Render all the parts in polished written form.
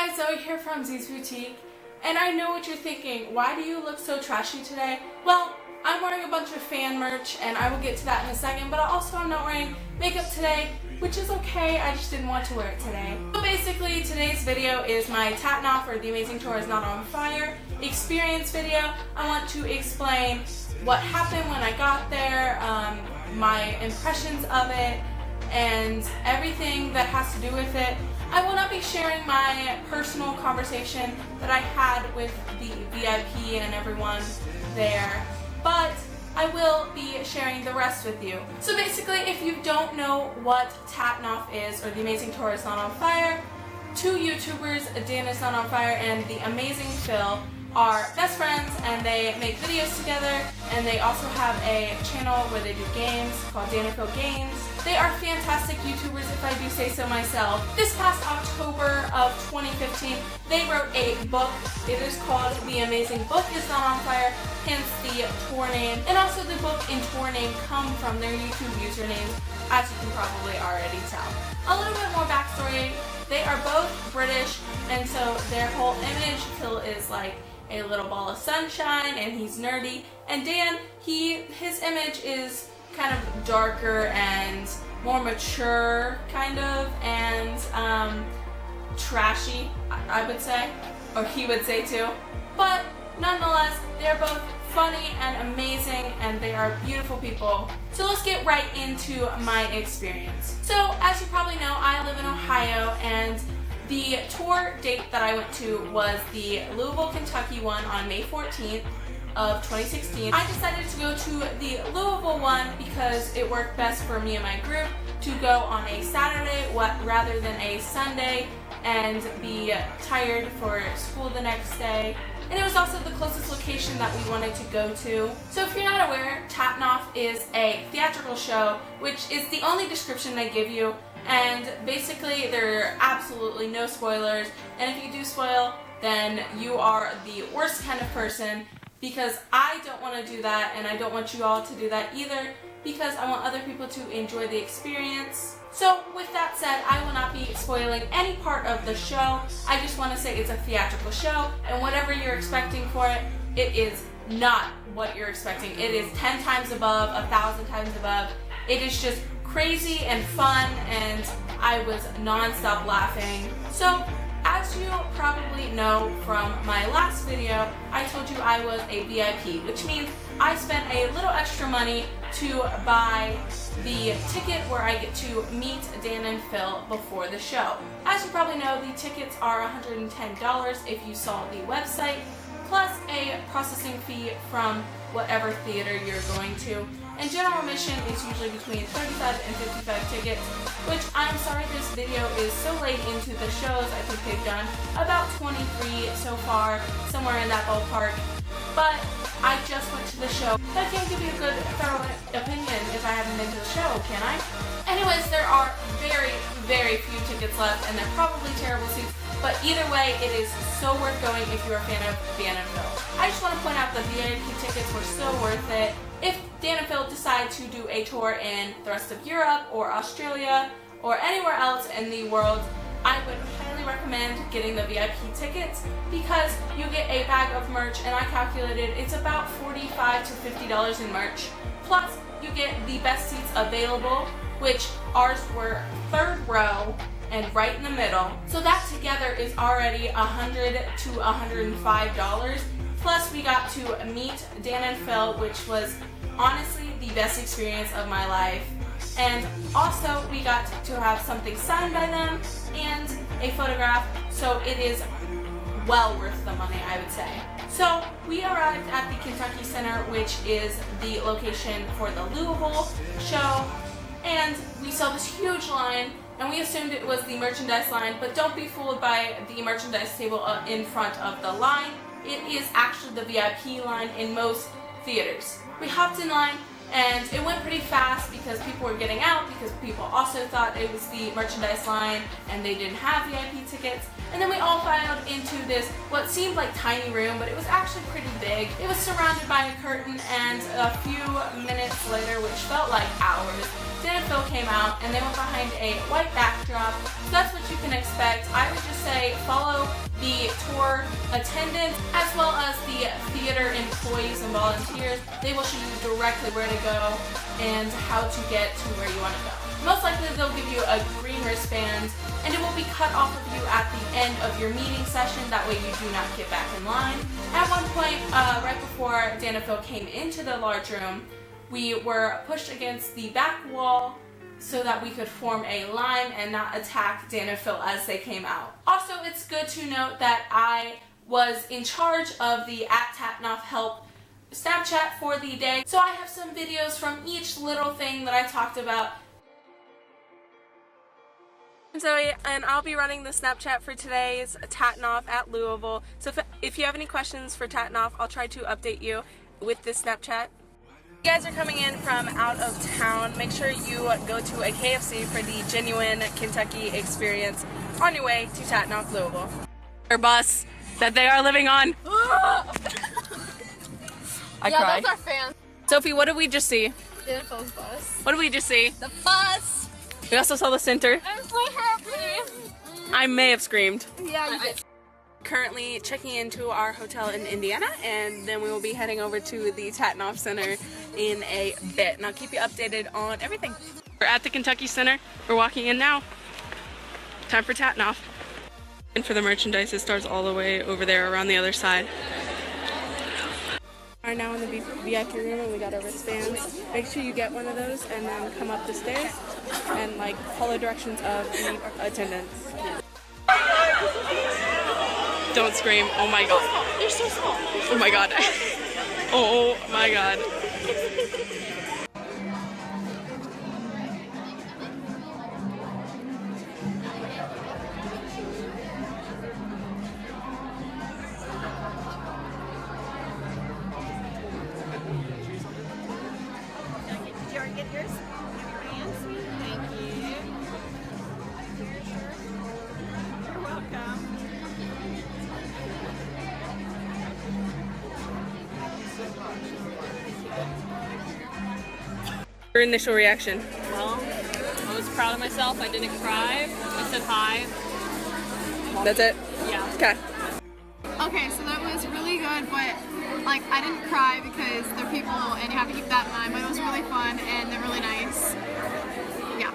guys, Zoe here from Z's Boutique, and I know what you're thinking. Why do you look so trashy today? Well, I'm wearing a bunch of fan merch, and I will get to that in a second, but also I'm not wearing makeup today, which is okay. I just didn't want to wear it today. So basically, today's video is my Tatinof, or the Amazing Tour is Not on Fire experience video. I want to explain what happened when I got there, my impressions of it, and everything that has to do with it. I will not be sharing my personal conversation that I had with the VIP and everyone there, but I will be sharing the rest with you. So basically, if you don't know what Tatinof is, or the Amazing Tour is Not on Fire, two YouTubers, Danisnotonfire and the AmazingPhil, are best friends, and they make videos together, and they also have a channel where they do games called Danisnotonfire Games. They are fantastic YouTubers, if I do say so myself. This past October of 2015, they wrote a book. It is called The Amazing Book is Not on Fire, hence the tour name. And also the book and tour name come from their YouTube usernames, as you can probably already tell. A little bit more backstory. They are both British, and so their whole image, Phil is like a little ball of sunshine, and he's nerdy. And Dan, his image is kind of darker and more mature, kind of, and trashy, I would say, or he would say too. But nonetheless, they're both funny and amazing, and they are beautiful people. So let's get right into my experience. So as you probably know, I live in Ohio, and the tour date that I went to was the Louisville, Kentucky one on May 14th of 2016. I decided to go to the Louisville one because it worked best for me and my group to go on a Saturday rather than a Sunday and be tired for school the next day. And it was also the closest location that we wanted to go to. So if you're not aware, Tatinof is a theatrical show, which is the only description they give you. And basically, there are absolutely no spoilers. And if you do spoil, then you are the worst kind of person, because I don't want to do that, and I don't want you all to do that either, because I want other people to enjoy the experience. So with that said, I will not be spoiling any part of the show. I just want to say it's a theatrical show, and whatever you're expecting for it, it is not what you're expecting. It is 10 times above, 1,000 times above. It is just crazy and fun, and I was non-stop laughing. So as you probably know from my last video, I told you I was a VIP, which means I spent a little extra money to buy the ticket where I get to meet Dan and Phil before the show. As you probably know, the tickets are $110 if you saw the website, plus a processing fee from whatever theater you're going to. And general admission is usually between 35 and 55 tickets, which I'm sorry this video is so late into the shows. I think they've done about 23 so far, somewhere in that ballpark. But I just went to the show. I can't give you a good, thorough opinion if I haven't been to the show, can I? Anyways, there are very, very few tickets left, and they're probably terrible seats. But either way, it is so worth going if you're a fan of Dan and Phil. I just want to point out the VIP tickets were so worth it. If Dan and Phil decide to do a tour in the rest of Europe or Australia or anywhere else in the world, I would highly recommend getting the VIP tickets, because you get a bag of merch, and I calculated it's about $45 to $50 in merch. Plus, you get the best seats available, which ours were third row and right in the middle. So that together is already $100 to $105. Plus, we got to meet Dan and Phil, which was honestly the best experience of my life. And also, we got to have something signed by them and a photograph, so it is well worth the money, I would say. So we arrived at the Kentucky Center, which is the location for the Louisville show, and we saw this huge line, and we assumed it was the merchandise line, but don't be fooled by the merchandise table in front of the line. It is actually the VIP line in most theaters. We hopped in line, and it went pretty fast because people were getting out, because people also thought it was the merchandise line and they didn't have VIP tickets. And then we all filed into this, what seemed like tiny room, but it was actually pretty big. It was surrounded by a curtain, and a few minutes later, which felt like hours, Dan and Phil came out, and they went behind a white backdrop. So that's what you can expect. I would just say say follow the tour attendants as well as the theater employees and volunteers. They will show you directly where to go and how to get to where you want to go. Most likely they'll give you a green wristband and it will be cut off of you at the end of your meeting session. That way you do not get back in line. At one point, right before Danisnoton came into the large room, we were pushed against the back wall so that we could form a line and not attack Danisnoton as they came out. Also, it's good to note that I was in charge of the @Tatinof Help Snapchat for the day. So I have some videos from each little thing that I talked about. I'm Zoe, and I'll be running the Snapchat for today's Tatinof at Louisville. So if you have any questions for Tatinof, I'll try to update you with this Snapchat. If you guys are coming in from out of town, make sure you go to a KFC for the genuine Kentucky experience on your way to Tatinof, Louisville. Their bus that they are living on. I cry. Those are fans. Sophie, what did we just see? Danisnoton's bus. What did we just see? The bus! We also saw the center. I'm so happy! I may have screamed. Yeah, you did. Currently checking into our hotel in Indiana, and then we will be heading over to the Tatinof Center in a bit. And I'll keep you updated on everything. We're at the Kentucky Center. We're walking in now. Time for Tatinof. And for the merchandise, it starts all the way over there around the other side. We are now in the VIP room and we got our wristbands. Make sure you get one of those and then come up the stairs and like follow directions of the attendants. Don't scream. Oh my god. They're so small. Oh my god. Oh my god. Get yours? Thank you. You're welcome. Your initial reaction? Well, I was proud of myself. I didn't cry. I said hi. That's it? Yeah. Okay. Okay, so that was really good, but like I didn't cry because they're people and you have to keep that in mind, but it was really fun and they're really nice. Yeah.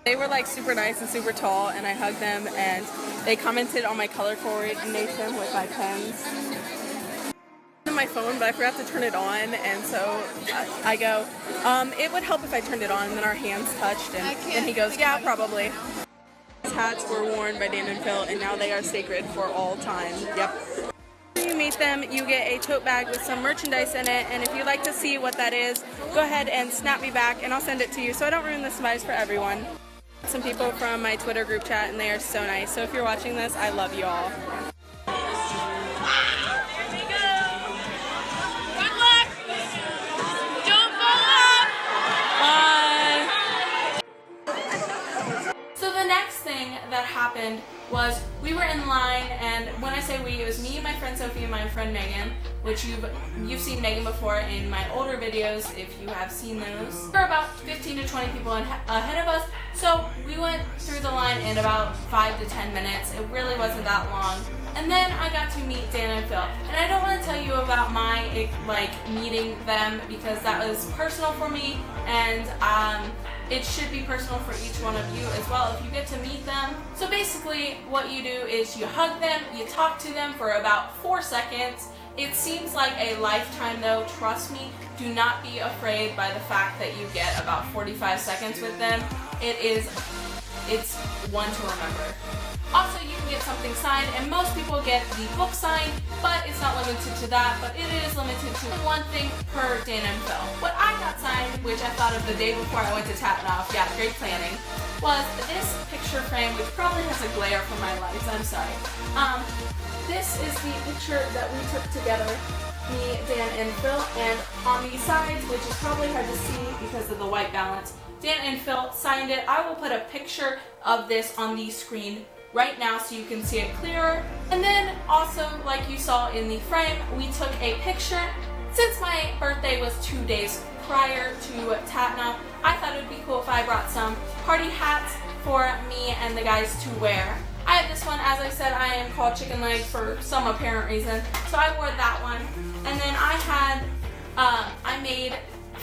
They were like super nice and super tall, and I hugged them and they commented on my color coordination with my pens. On my phone, but I forgot to turn it on, and so I go, it would help if I turned it on, and then our hands touched, and he goes, yeah, probably. These hats were worn by Danisnoton, and now they are sacred for all time. Yep. When you meet them, you get a tote bag with some merchandise in it, and if you'd like to see what that is, go ahead and snap me back, and I'll send it to you so I don't ruin the surprise for everyone. Some people from my Twitter group chat, and they are so nice, so if you're watching this, I love you all. That happened was we were in line, and when I say we, it was me and my friend Sophie and my friend Megan, which you've seen Megan before in my older videos if you have seen those. There were about 15 to 20 people ahead of us, so we went through the line in about 5 to 10 minutes. It really wasn't that long. And then I got to meet Danisnoton, and I don't want to tell you about my meeting them because that was personal for me, and it should be personal for each one of you as well if you get to meet them. So basically what you do is you hug them, you talk to them for about 4 seconds. It seems like a lifetime though, trust me. Do not be afraid by the fact that you get about 45 seconds with them. It's one to remember. Also, you can get something signed, and most people get the book signed, but it's not limited to that, but it is limited to one thing per Danisnoton. What I got signed, which I thought of the day before I went to Tatinof, yeah, great planning, was this picture frame, which probably has a glare from my lights, I'm sorry. This is the picture that we took together, me, Dan, and Phil, and on the sides, which is probably hard to see because of the white balance, Dan and Phil signed it. I will put a picture of this on the screen right now so you can see it clearer. And then also, like you saw in the frame, we took a picture. Since my birthday was 2 days prior to Tatinof, I thought it would be cool if I brought some party hats for me and the guys to wear. I have this one, as I said, I name called Chicken Leg for some apparent reason. So I wore that one. And then I had, I made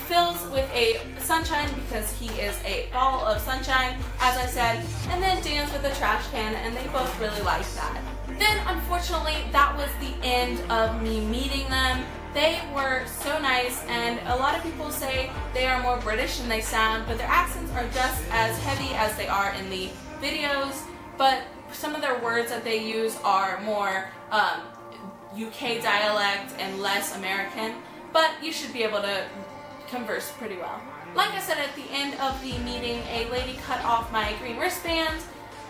Phil's with a sunshine because he is a ball of sunshine, as I said, and then Dan's with a trash can, and they both really liked that. Then, unfortunately, that was the end of me meeting them. They were so nice, and a lot of people say they are more British than they sound, but their accents are just as heavy as they are in the videos, but some of their words that they use are more UK dialect and less American, but you should be able to converse pretty well. Like I said, at the end of the meeting, a lady cut off my green wristband,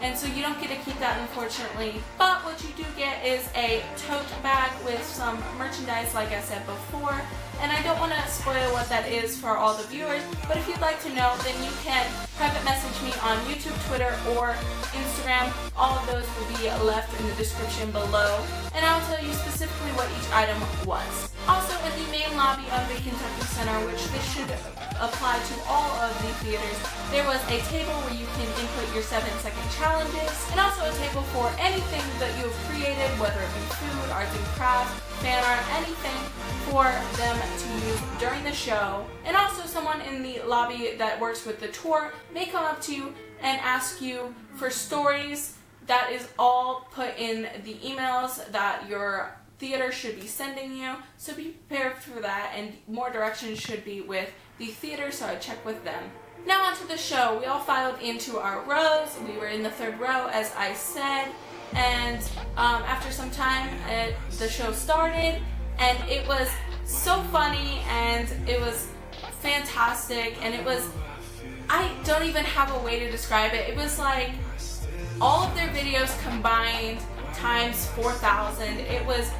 and so you don't get to keep that, unfortunately. But what you do get is a tote bag with some merchandise, like I said before. And I don't want to spoil what that is for all the viewers, but if you'd like to know, then you can private message me on YouTube, Twitter, or Instagram. All of those will be left in the description below, and I'll tell you specifically what each item was. Also, in the main lobby of the Kentucky Center, which this should apply to all of the theaters, there was a table where you can input your 7-second challenges, and also a table for anything that you have created, whether it be food, arts and crafts, fan art, anything for them to use during the show. And also someone in the lobby that works with the tour may come up to you and ask you for stories. That is all put in the emails that your theater should be sending you, so be prepared for that, and more directions should be with the theater, so I check with them. Now onto the show. We all filed into our rows. We were in the 3rd row, as I said, and after some time the show started, and it was so funny, and it was fantastic, and it was, I don't even have a way to describe it. It was like all of their videos combined times 4,000. It was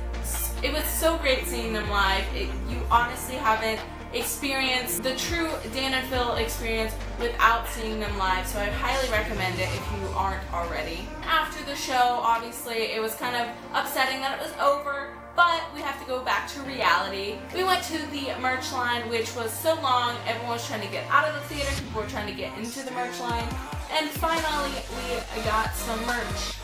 so great seeing them live. You honestly haven't experienced the true Dan and Phil experience without seeing them live, so I highly recommend it if you aren't already. After the show, obviously, it was kind of upsetting that it was over, but we have to go back to reality. We went to the merch line, which was so long. Everyone was trying to get out of the theater. People were trying to get into the merch line. And finally, we got some merch.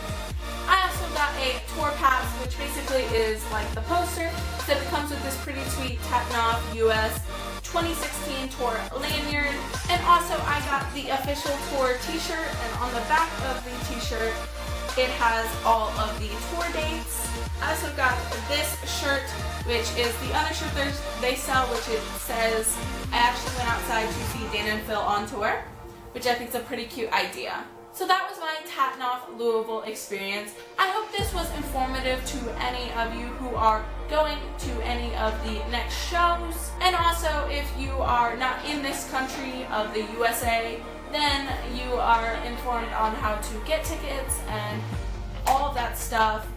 I also got a tour pass, which basically is like the poster, except it comes with this pretty sweet Tatinof US 2016 tour lanyard. And also I got the official tour t-shirt, and on the back of the t-shirt it has all of the tour dates. I also got this shirt, which is the other shirt they sell, which it says, I actually went outside to see Dan and Phil on tour, which I think is a pretty cute idea. So that was my Tatinof Louisville experience. I hope this was informative to any of you who are going to any of the next shows. And also, if you are not in this country of the USA, then you are informed on how to get tickets and all of that stuff.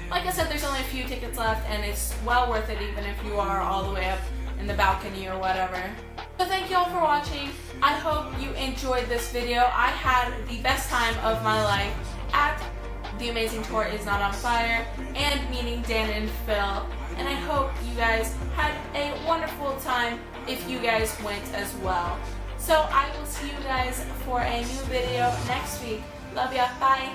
Like I said, there's only a few tickets left, and it's well worth it even if you are all the way up in the balcony or whatever. So thank you all for watching. I hope you enjoyed this video. I had the best time of my life at The Amazing Tour Is Not on Fire and meeting Dan and Phil. And I hope you guys had a wonderful time if you guys went as well. So I will see you guys for a new video next week. Love ya. Bye.